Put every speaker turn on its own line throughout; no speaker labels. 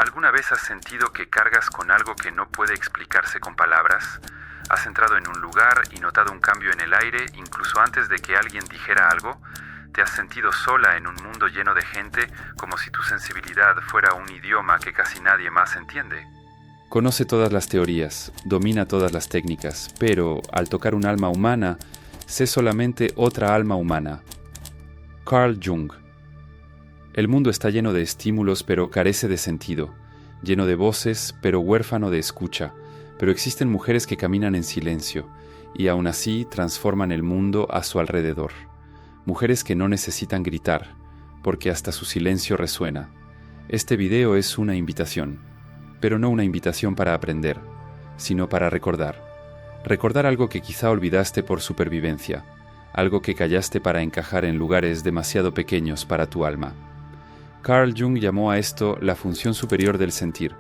¿Alguna vez has sentido que cargas con algo que no puede explicarse con palabras? ¿Has entrado en un lugar y notado un cambio en el aire incluso antes de que alguien dijera algo? ¿Te has sentido sola en un mundo lleno de gente como si tu sensibilidad fuera un idioma que casi nadie más entiende?
Conoce todas las teorías, domina todas las técnicas, pero al tocar un alma humana, sé solamente otra alma humana. Carl Jung. El mundo está lleno de estímulos pero carece de sentido, lleno de voces pero huérfano de escucha, pero existen mujeres que caminan en silencio y aún así transforman el mundo a su alrededor. Mujeres que no necesitan gritar, porque hasta su silencio resuena. Este video es una invitación, pero no una invitación para aprender, sino para recordar. Recordar algo que quizá olvidaste por supervivencia, algo que callaste para encajar en lugares demasiado pequeños para tu alma. Carl Jung llamó a esto la función superior del sentir,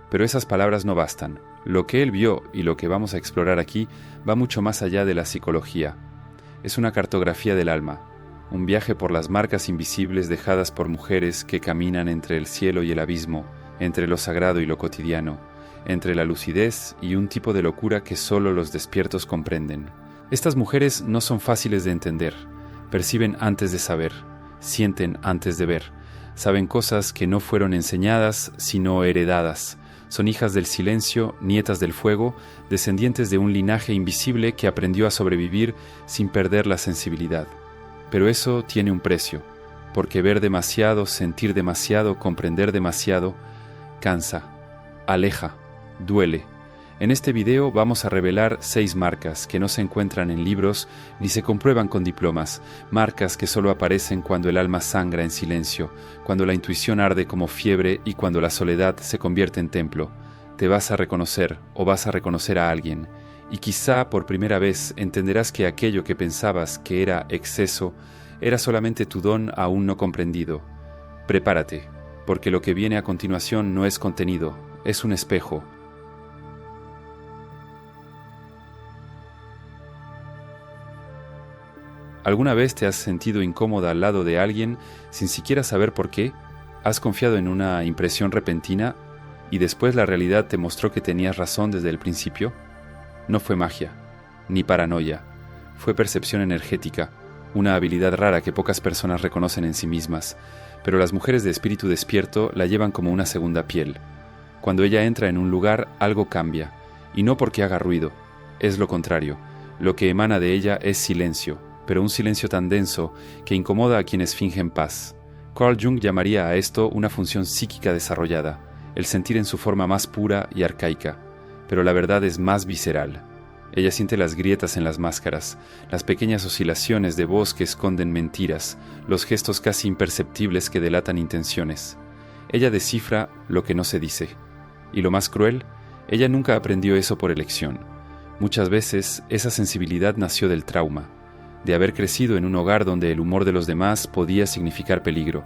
pero esas palabras no bastan. Lo que él vio y lo que vamos a explorar aquí va mucho más allá de la psicología. Es una cartografía del alma, un viaje por las marcas invisibles dejadas por mujeres que caminan entre el cielo y el abismo, entre lo sagrado y lo cotidiano, entre la lucidez y un tipo de locura que solo los despiertos comprenden. Estas mujeres no son fáciles de entender, perciben antes de saber, sienten antes de ver, saben cosas que no fueron enseñadas sino heredadas. Son hijas del silencio, nietas del fuego, descendientes de un linaje invisible que aprendió a sobrevivir sin perder la sensibilidad. Pero eso tiene un precio, porque ver demasiado, sentir demasiado, comprender demasiado, cansa, aleja, duele. En este video vamos a revelar 6 marcas que no se encuentran en libros ni se comprueban con diplomas, marcas que solo aparecen cuando el alma sangra en silencio, cuando la intuición arde como fiebre y cuando la soledad se convierte en templo. Te vas a reconocer o vas a reconocer a alguien, y quizá por primera vez entenderás que aquello que pensabas que era exceso era solamente tu don aún no comprendido. Prepárate, porque lo que viene a continuación no es contenido, es un espejo. ¿Alguna vez te has sentido incómoda al lado de alguien sin siquiera saber por qué? ¿Has confiado en una impresión repentina y después la realidad te mostró que tenías razón desde el principio? No fue magia, ni paranoia, fue percepción energética, una habilidad rara que pocas personas reconocen en sí mismas, pero las mujeres de espíritu despierto la llevan como una segunda piel. Cuando ella entra en un lugar, algo cambia, y no porque haga ruido, es lo contrario, lo que emana de ella es silencio, pero un silencio tan denso que incomoda a quienes fingen paz. Carl Jung llamaría a esto una función psíquica desarrollada, el sentir en su forma más pura y arcaica, pero la verdad es más visceral. Ella siente las grietas en las máscaras, las pequeñas oscilaciones de voz que esconden mentiras, los gestos casi imperceptibles que delatan intenciones. Ella descifra lo que no se dice. Y lo más cruel, ella nunca aprendió eso por elección. Muchas veces esa sensibilidad nació del trauma, de haber crecido en un hogar donde el humor de los demás podía significar peligro,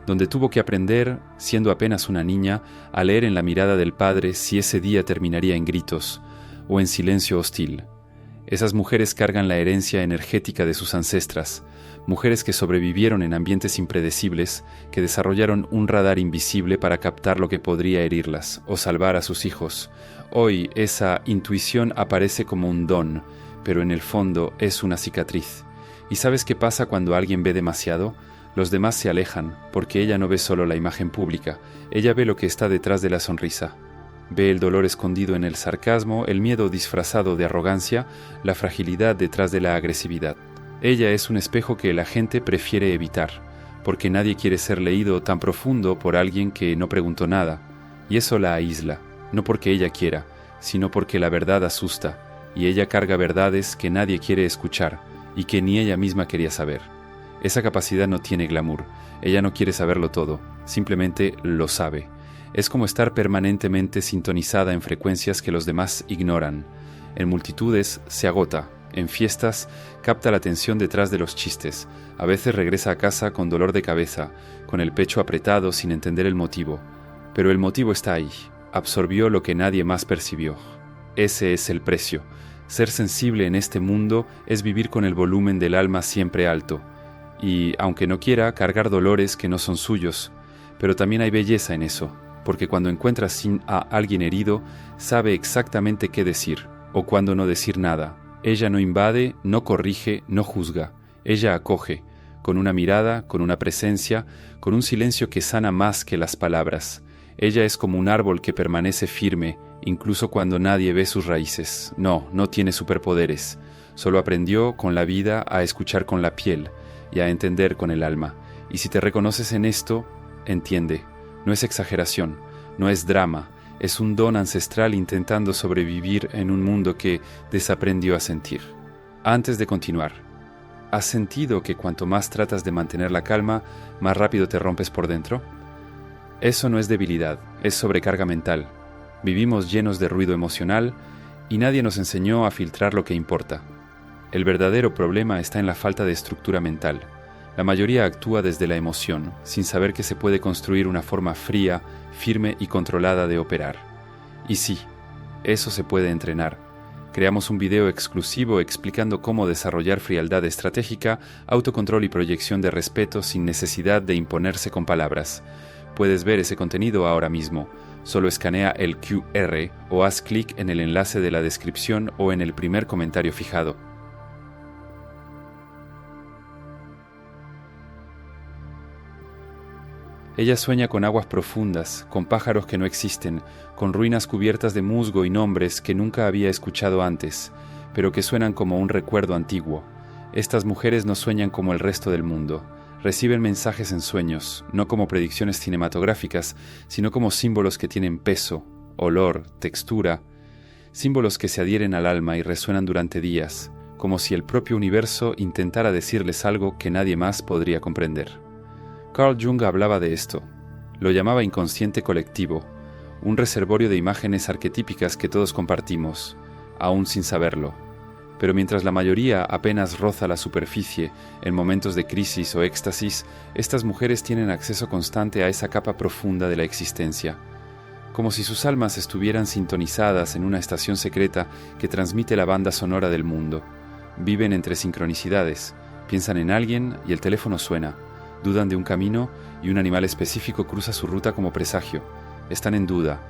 donde tuvo que aprender, siendo apenas una niña, a leer en la mirada del padre si ese día terminaría en gritos o en silencio hostil. Esas mujeres cargan la herencia energética de sus ancestras, mujeres que sobrevivieron en ambientes impredecibles, que desarrollaron un radar invisible para captar lo que podría herirlas o salvar a sus hijos. Hoy esa intuición aparece como un don, pero en el fondo es una cicatriz. ¿Y sabes qué pasa cuando alguien ve demasiado? Los demás se alejan, porque ella no ve solo la imagen pública, ella ve lo que está detrás de la sonrisa. Ve el dolor escondido en el sarcasmo, el miedo disfrazado de arrogancia, la fragilidad detrás de la agresividad. Ella es un espejo que la gente prefiere evitar, porque nadie quiere ser leído tan profundo por alguien que no preguntó nada, y eso la aísla, no porque ella quiera, sino porque la verdad asusta, y ella carga verdades que nadie quiere escuchar y que ni ella misma quería saber. Esa capacidad no tiene glamour, ella no quiere saberlo todo, simplemente lo sabe. Es como estar permanentemente sintonizada en frecuencias que los demás ignoran. En multitudes se agota, en fiestas capta la atención detrás de los chistes, a veces regresa a casa con dolor de cabeza, con el pecho apretado sin entender el motivo. Pero el motivo está ahí, absorbió lo que nadie más percibió. Ese es el precio. Ser sensible en este mundo es vivir con el volumen del alma siempre alto, y, aunque no quiera, cargar dolores que no son suyos, pero también hay belleza en eso. porque cuando encuentra a alguien herido, sabe exactamente qué decir, o cuándo no decir nada. Ella no invade, no corrige, no juzga. Ella acoge, con una mirada, con una presencia, con un silencio que sana más que las palabras. Ella es como un árbol que permanece firme, incluso cuando nadie ve sus raíces. No tiene superpoderes. Solo aprendió con la vida a escuchar con la piel y a entender con el alma. Y si te reconoces en esto, entiende. No es exageración, no es drama, es un don ancestral intentando sobrevivir en un mundo que desaprendió a sentir. Antes de continuar, ¿has sentido que cuanto más tratas de mantener la calma, más rápido te rompes por dentro? Eso no es debilidad, es sobrecarga mental. Vivimos llenos de ruido emocional y nadie nos enseñó a filtrar lo que importa. El verdadero problema está en la falta de estructura mental. La mayoría actúa desde la emoción, sin saber que se puede construir una forma fría, firme y controlada de operar. Y sí, eso se puede entrenar. Creamos un video exclusivo explicando cómo desarrollar frialdad estratégica, autocontrol y proyección de respeto sin necesidad de imponerse con palabras. Puedes ver ese contenido ahora mismo. Solo escanea el QR o haz clic en el enlace de la descripción o en el primer comentario fijado. Ella sueña con aguas profundas, con pájaros que no existen, con ruinas cubiertas de musgo y nombres que nunca había escuchado antes, pero que suenan como un recuerdo antiguo. Estas mujeres no sueñan como el resto del mundo. Reciben mensajes en sueños, no como predicciones cinematográficas, sino como símbolos que tienen peso, olor, textura, símbolos que se adhieren al alma y resuenan durante días, como si el propio universo intentara decirles algo que nadie más podría comprender. Carl Jung hablaba de esto. Lo llamaba inconsciente colectivo, un reservorio de imágenes arquetípicas que todos compartimos, aún sin saberlo. Pero mientras la mayoría apenas roza la superficie en momentos de crisis o éxtasis, estas mujeres tienen acceso constante a esa capa profunda de la existencia, como si sus almas estuvieran sintonizadas en una estación secreta que transmite la banda sonora del mundo. Viven entre sincronicidades, piensan en alguien y el teléfono suena. Dudan de un camino y un animal específico cruza su ruta como presagio. Están en duda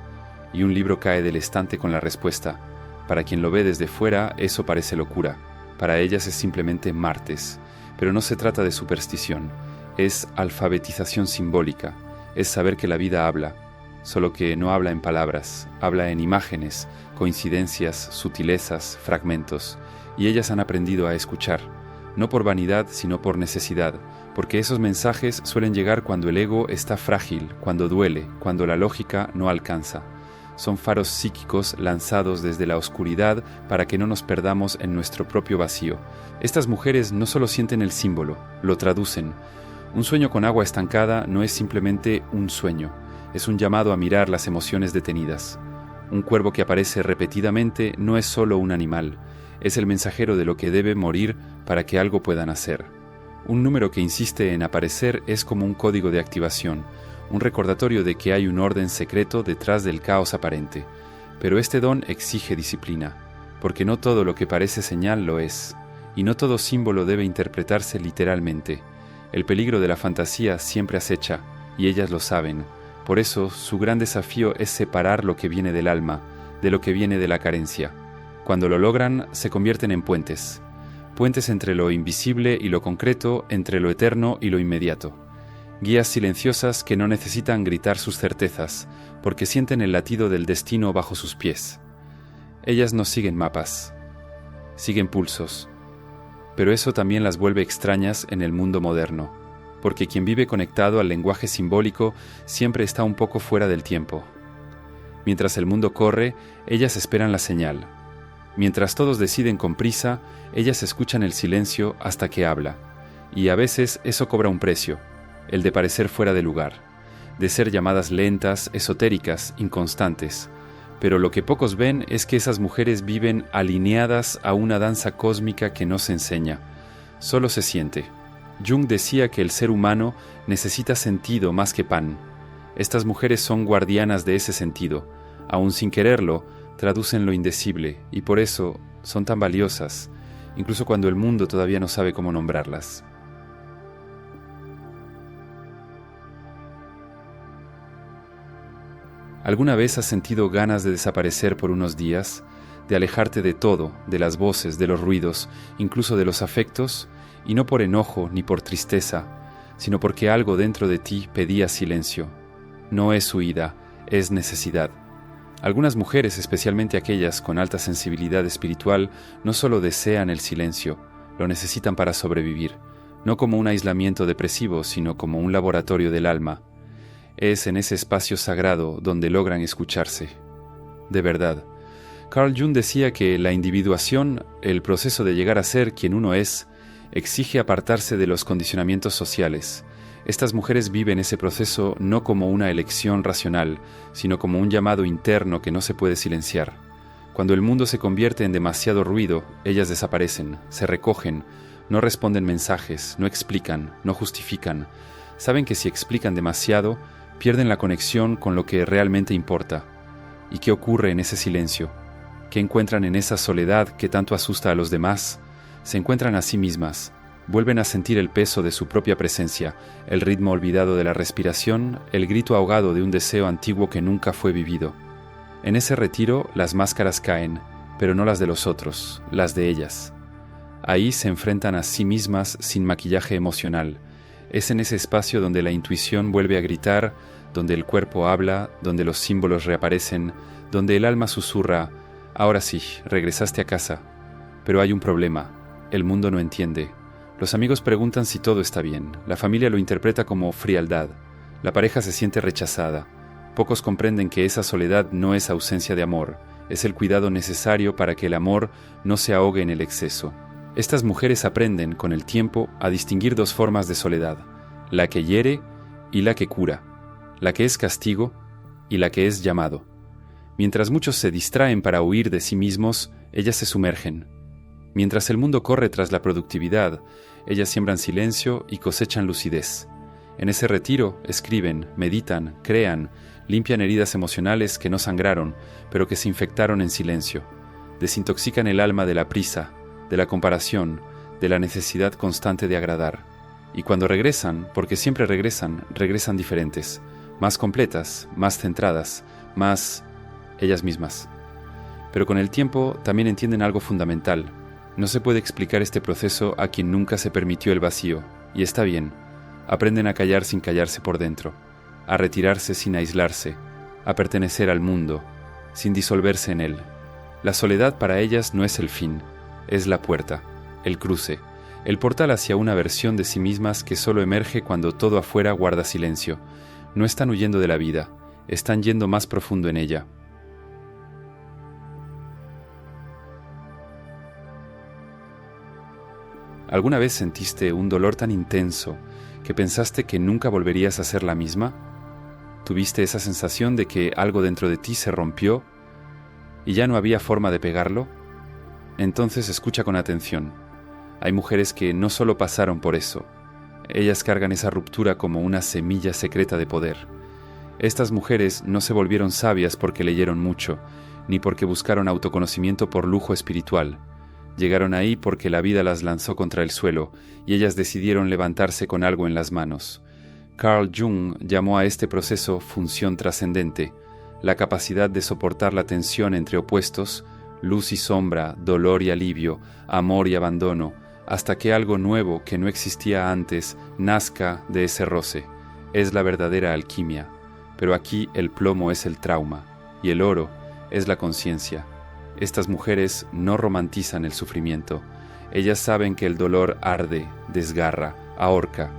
y un libro cae del estante con la respuesta. Para quien lo ve desde fuera, eso parece locura. Para ellas es simplemente martes. Pero no se trata de superstición. Es alfabetización simbólica. Es saber que la vida habla. Solo que no habla en palabras. Habla en imágenes, coincidencias, sutilezas, fragmentos. Y ellas han aprendido a escuchar. No por vanidad, sino por necesidad. Porque esos mensajes suelen llegar cuando el ego está frágil, cuando duele, cuando la lógica no alcanza. Son faros psíquicos lanzados desde la oscuridad para que no nos perdamos en nuestro propio vacío. Estas mujeres no solo sienten el símbolo, lo traducen. Un sueño con agua estancada no es simplemente un sueño, es un llamado a mirar las emociones detenidas. Un cuervo que aparece repetidamente no es solo un animal, es el mensajero de lo que debe morir para que algo pueda nacer. Un número que insiste en aparecer es como un código de activación, un recordatorio de que hay un orden secreto detrás del caos aparente. Pero este don exige disciplina, porque no todo lo que parece señal lo es, y no todo símbolo debe interpretarse literalmente. El peligro de la fantasía siempre acecha, y ellas lo saben. Por eso, su gran desafío es separar lo que viene del alma, de lo que viene de la carencia. Cuando lo logran, se convierten en puentes. Puentes entre lo invisible y lo concreto, entre lo eterno y lo inmediato. Guías silenciosas que no necesitan gritar sus certezas, porque sienten el latido del destino bajo sus pies. Ellas no siguen mapas, siguen pulsos. Pero eso también las vuelve extrañas en el mundo moderno, porque quien vive conectado al lenguaje simbólico siempre está un poco fuera del tiempo. Mientras el mundo corre, ellas esperan la señal. Mientras todos deciden con prisa, ellas escuchan el silencio hasta que habla. Y a veces eso cobra un precio, el de parecer fuera de lugar, de ser llamadas lentas, esotéricas, inconstantes. Pero lo que pocos ven es que esas mujeres viven alineadas a una danza cósmica que no se enseña, solo se siente. Jung decía que el ser humano necesita sentido más que pan. Estas mujeres son guardianas de ese sentido, aún sin quererlo, traducen lo indecible y por eso son tan valiosas, incluso cuando el mundo todavía no sabe cómo nombrarlas. ¿Alguna vez has sentido ganas de desaparecer por unos días, de alejarte de todo, de las voces, de los ruidos, incluso de los afectos, y no por enojo ni por tristeza, sino porque algo dentro de ti pedía silencio? No es huida, es necesidad. Algunas mujeres, especialmente aquellas con alta sensibilidad espiritual, no solo desean el silencio, lo necesitan para sobrevivir, no como un aislamiento depresivo, sino como un laboratorio del alma. Es en ese espacio sagrado donde logran escucharse. De verdad. Carl Jung decía que la individuación, el proceso de llegar a ser quien uno es, exige apartarse de los condicionamientos sociales. Estas mujeres viven ese proceso no como una elección racional, sino como un llamado interno que no se puede silenciar. Cuando el mundo se convierte en demasiado ruido, ellas desaparecen, se recogen, no responden mensajes, no explican, no justifican. Saben que si explican demasiado, pierden la conexión con lo que realmente importa. ¿Y qué ocurre en ese silencio? ¿Qué encuentran en esa soledad que tanto asusta a los demás? Se encuentran a sí mismas, vuelven a sentir el peso de su propia presencia, el ritmo olvidado de la respiración, el grito ahogado de un deseo antiguo que nunca fue vivido. En ese retiro las máscaras caen, pero no las de los otros, las de ellas. Ahí se enfrentan a sí mismas sin maquillaje emocional. Es en ese espacio donde la intuición vuelve a gritar, donde el cuerpo habla, donde los símbolos reaparecen, donde el alma susurra: ahora sí, regresaste a casa. Pero hay un problema, el mundo no entiende. Los amigos preguntan si todo está bien, la familia lo interpreta como frialdad, la pareja se siente rechazada. Pocos comprenden que esa soledad no es ausencia de amor, es el cuidado necesario para que el amor no se ahogue en el exceso. Estas mujeres aprenden, con el tiempo, a distinguir dos formas de soledad, la que hiere y la que cura, la que es castigo y la que es llamado. Mientras muchos se distraen para huir de sí mismos, ellas se sumergen. Mientras el mundo corre tras la productividad, ellas siembran silencio y cosechan lucidez. En ese retiro, escriben, meditan, crean, limpian heridas emocionales que no sangraron, pero que se infectaron en silencio. Desintoxican el alma de la prisa, de la comparación, de la necesidad constante de agradar. Y cuando regresan, porque siempre regresan diferentes, más completas, más centradas, más ellas mismas. Pero con el tiempo también entienden algo fundamental. No se puede explicar este proceso a quien nunca se permitió el vacío, y está bien. Aprenden a callar sin callarse por dentro, a retirarse sin aislarse, a pertenecer al mundo, sin disolverse en él. La soledad para ellas no es el fin, es la puerta, el cruce, el portal hacia una versión de sí mismas que solo emerge cuando todo afuera guarda silencio. No están huyendo de la vida, están yendo más profundo en ella. ¿Alguna vez sentiste un dolor tan intenso que pensaste que nunca volverías a ser la misma? ¿Tuviste esa sensación de que algo dentro de ti se rompió y ya no había forma de pegarlo? Entonces escucha con atención. Hay mujeres que no solo pasaron por eso, ellas cargan esa ruptura como una semilla secreta de poder. Estas mujeres no se volvieron sabias porque leyeron mucho, ni porque buscaron autoconocimiento por lujo espiritual. Llegaron ahí porque la vida las lanzó contra el suelo y ellas decidieron levantarse con algo en las manos. Carl Jung llamó a este proceso función trascendente, la capacidad de soportar la tensión entre opuestos, luz y sombra, dolor y alivio, amor y abandono, hasta que algo nuevo que no existía antes nazca de ese roce. Es la verdadera alquimia, pero aquí el plomo es el trauma y el oro es la conciencia. Estas mujeres no romantizan el sufrimiento. Ellas saben que el dolor arde, desgarra, ahorca,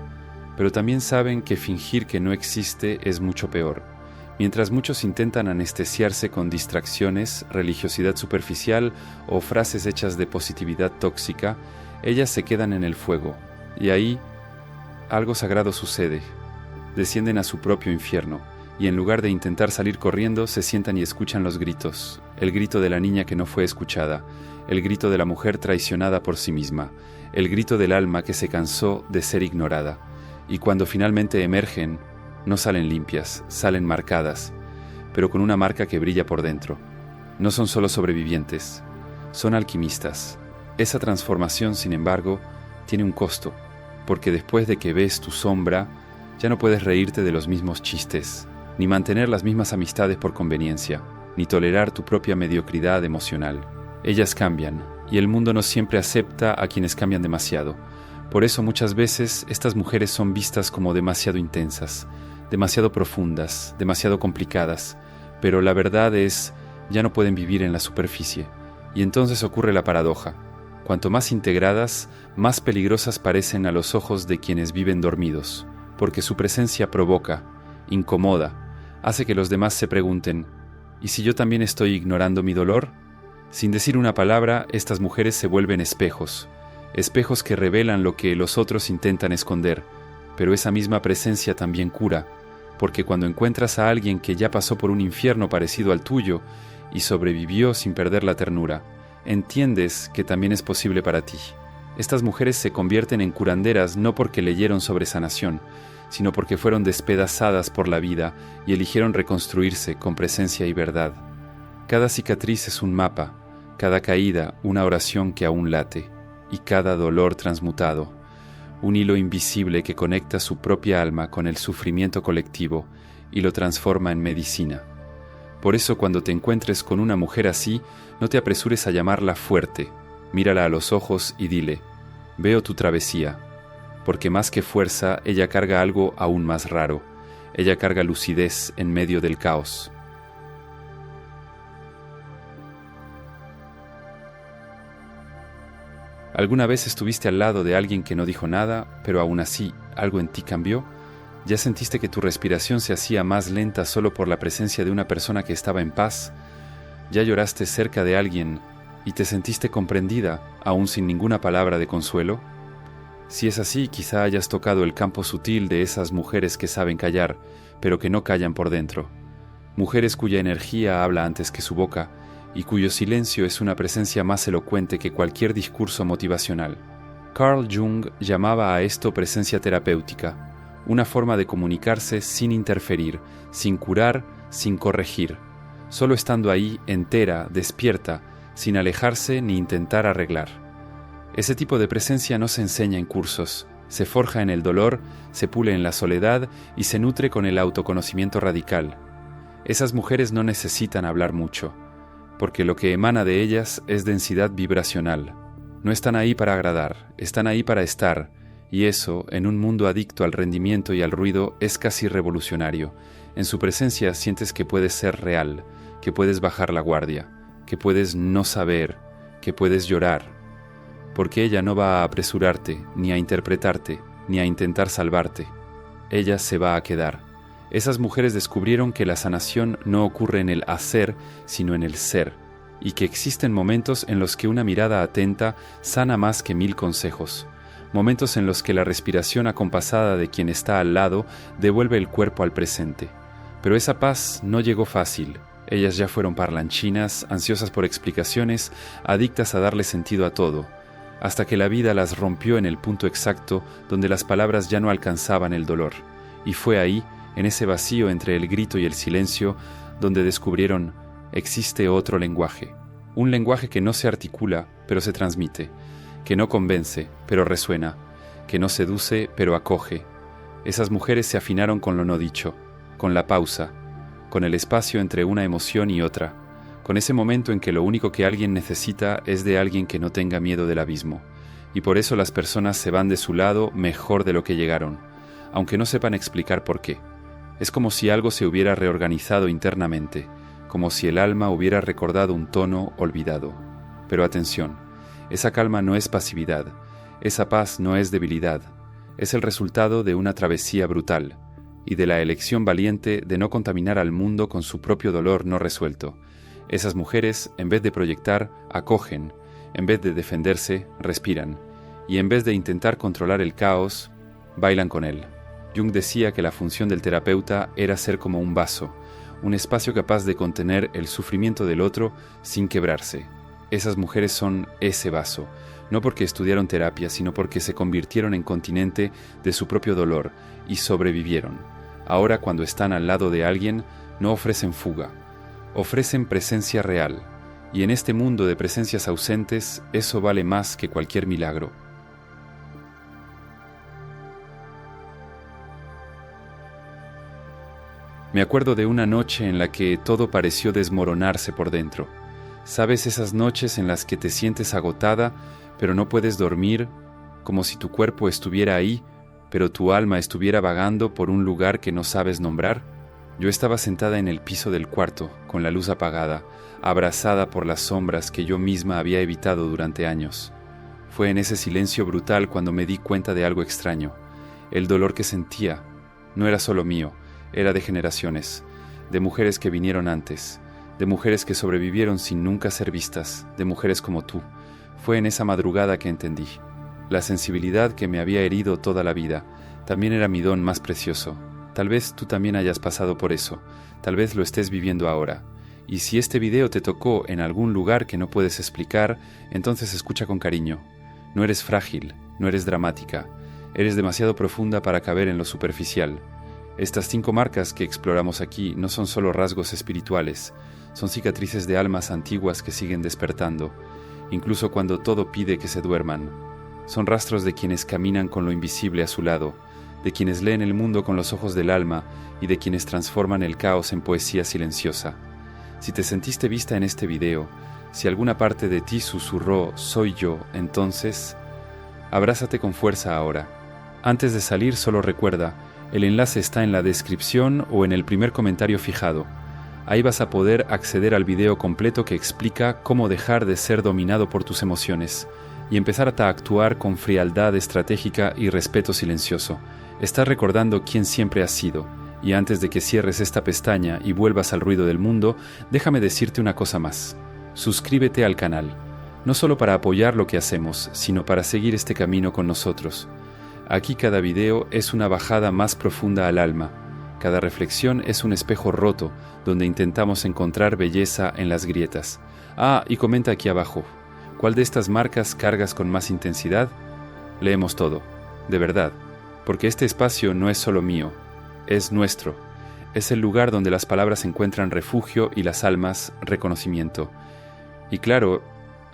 pero también saben que fingir que no existe es mucho peor. Mientras muchos intentan anestesiarse con distracciones, religiosidad superficial o frases hechas de positividad tóxica, ellas se quedan en el fuego, y ahí algo sagrado sucede. Descienden a su propio infierno, y en lugar de intentar salir corriendo, se sientan y escuchan los gritos. El grito de la niña que no fue escuchada, el grito de la mujer traicionada por sí misma, el grito del alma que se cansó de ser ignorada. Y cuando finalmente emergen, no salen limpias, salen marcadas, pero con una marca que brilla por dentro. No son solo sobrevivientes, son alquimistas. Esa transformación, sin embargo, tiene un costo, porque después de que ves tu sombra, ya no puedes reírte de los mismos chistes. ni mantener las mismas amistades por conveniencia, ni tolerar tu propia mediocridad emocional. Ellas cambian, y el mundo no siempre acepta a quienes cambian demasiado. Por eso muchas veces estas mujeres son vistas como demasiado intensas, demasiado profundas, demasiado complicadas, pero la verdad es, ya no pueden vivir en la superficie. Y entonces ocurre la paradoja. Cuanto más integradas, más peligrosas parecen a los ojos de quienes viven dormidos, porque su presencia provoca, incomoda, hace que los demás se pregunten, ¿y si yo también estoy ignorando mi dolor? Sin decir una palabra, estas mujeres se vuelven espejos, espejos que revelan lo que los otros intentan esconder, pero esa misma presencia también cura, porque cuando encuentras a alguien que ya pasó por un infierno parecido al tuyo y sobrevivió sin perder la ternura, entiendes que también es posible para ti. Estas mujeres se convierten en curanderas no porque leyeron sobre sanación, sino porque fueron despedazadas por la vida y eligieron reconstruirse con presencia y verdad. Cada cicatriz es un mapa, cada caída una oración que aún late, y cada dolor transmutado, un hilo invisible que conecta su propia alma con el sufrimiento colectivo y lo transforma en medicina. Por eso cuando te encuentres con una mujer así, no te apresures a llamarla fuerte, mírala a los ojos y dile, veo tu travesía, porque más que fuerza, ella carga algo aún más raro, ella carga lucidez en medio del caos. ¿Alguna vez estuviste al lado de alguien que no dijo nada, pero aún así algo en ti cambió? ¿Ya sentiste que tu respiración se hacía más lenta solo por la presencia de una persona que estaba en paz? ¿Ya lloraste cerca de alguien y te sentiste comprendida, aún sin ninguna palabra de consuelo? Si es así, quizá hayas tocado el campo sutil de esas mujeres que saben callar, pero que no callan por dentro. Mujeres cuya energía habla antes que su boca, y cuyo silencio es una presencia más elocuente que cualquier discurso motivacional. Carl Jung llamaba a esto presencia terapéutica, una forma de comunicarse sin interferir, sin curar, sin corregir, solo estando ahí entera, despierta, sin alejarse ni intentar arreglar. Ese tipo de presencia no se enseña en cursos, se forja en el dolor, se pule en la soledad y se nutre con el autoconocimiento radical. Esas mujeres no necesitan hablar mucho, porque lo que emana de ellas es densidad vibracional. No están ahí para agradar, están ahí para estar, y eso, en un mundo adicto al rendimiento y al ruido, es casi revolucionario. En su presencia sientes que puedes ser real, que puedes bajar la guardia, que puedes no saber, que puedes llorar, porque ella no va a apresurarte, ni a interpretarte, ni a intentar salvarte. Ella se va a quedar. Esas mujeres descubrieron que la sanación no ocurre en el hacer, sino en el ser, y que existen momentos en los que una mirada atenta sana más que 1000 consejos, momentos en los que la respiración acompasada de quien está al lado devuelve el cuerpo al presente. Pero esa paz no llegó fácil. Ellas ya fueron parlanchinas, ansiosas por explicaciones, adictas a darle sentido a todo, hasta que la vida las rompió en el punto exacto donde las palabras ya no alcanzaban el dolor, y fue ahí, en ese vacío entre el grito y el silencio, donde descubrieron, existe otro lenguaje. Un lenguaje que no se articula, pero se transmite, que no convence, pero resuena, que no seduce, pero acoge. Esas mujeres se afinaron con lo no dicho, con la pausa, con el espacio entre una emoción y otra, con ese momento en que lo único que alguien necesita es de alguien que no tenga miedo del abismo, y por eso las personas se van de su lado mejor de lo que llegaron, aunque no sepan explicar por qué. Es como si algo se hubiera reorganizado internamente, como si el alma hubiera recordado un tono olvidado. Pero atención, esa calma no es pasividad, esa paz no es debilidad, es el resultado de una travesía brutal y de la elección valiente de no contaminar al mundo con su propio dolor no resuelto. Esas mujeres, en vez de proyectar, acogen, en vez de defenderse, respiran, y en vez de intentar controlar el caos, bailan con él. Jung decía que la función del terapeuta era ser como un vaso, un espacio capaz de contener el sufrimiento del otro sin quebrarse. Esas mujeres son ese vaso, no porque estudiaron terapia, sino porque se convirtieron en continente de su propio dolor y sobrevivieron. Ahora, cuando están al lado de alguien, no ofrecen fuga, ofrecen presencia real, y en este mundo de presencias ausentes, eso vale más que cualquier milagro. Me acuerdo de una noche en la que todo pareció desmoronarse por dentro. ¿Sabes esas noches en las que te sientes agotada, pero no puedes dormir, como si tu cuerpo estuviera ahí, pero tu alma estuviera vagando por un lugar que no sabes nombrar? Yo estaba sentada en el piso del cuarto, con la luz apagada, abrazada por las sombras que yo misma había evitado durante años. Fue en ese silencio brutal cuando me di cuenta de algo extraño. El dolor que sentía no era solo mío, era de generaciones, de mujeres que vinieron antes, de mujeres que sobrevivieron sin nunca ser vistas, de mujeres como tú. Fue en esa madrugada que entendí. La sensibilidad que me había herido toda la vida también era mi don más precioso. Tal vez tú también hayas pasado por eso, tal vez lo estés viviendo ahora. Y si este video te tocó en algún lugar que no puedes explicar, entonces escucha con cariño. No eres frágil, no eres dramática, eres demasiado profunda para caber en lo superficial. Estas 5 marcas que exploramos aquí no son solo rasgos espirituales, son cicatrices de almas antiguas que siguen despertando, incluso cuando todo pide que se duerman. Son rastros de quienes caminan con lo invisible a su lado, de quienes leen el mundo con los ojos del alma y de quienes transforman el caos en poesía silenciosa. Si te sentiste vista en este video, si alguna parte de ti susurró «soy yo», entonces, abrázate con fuerza ahora. Antes de salir, solo recuerda, el enlace está en la descripción o en el primer comentario fijado. Ahí vas a poder acceder al video completo que explica cómo dejar de ser dominado por tus emociones y empezar a actuar con frialdad estratégica y respeto silencioso. Estás recordando quién siempre has sido. Y antes de que cierres esta pestaña y vuelvas al ruido del mundo, déjame decirte una cosa más. Suscríbete al canal, no solo para apoyar lo que hacemos, sino para seguir este camino con nosotros. Aquí cada video es una bajada más profunda al alma. Cada reflexión es un espejo roto, donde intentamos encontrar belleza en las grietas. Y comenta aquí abajo, ¿cuál de estas marcas cargas con más intensidad? Leemos todo, de verdad, porque este espacio no es solo mío, es nuestro. Es el lugar donde las palabras encuentran refugio y las almas reconocimiento. Y claro,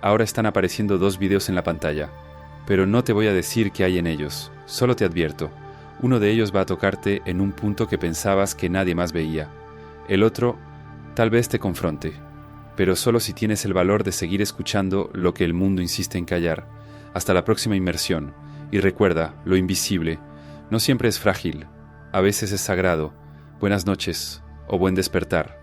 ahora están apareciendo 2 videos en la pantalla, pero no te voy a decir qué hay en ellos, solo te advierto. Uno de ellos va a tocarte en un punto que pensabas que nadie más veía. El otro, tal vez te confronte, pero solo si tienes el valor de seguir escuchando lo que el mundo insiste en callar. Hasta la próxima inmersión. Y recuerda, lo invisible no siempre es frágil, a veces es sagrado. Buenas noches o buen despertar.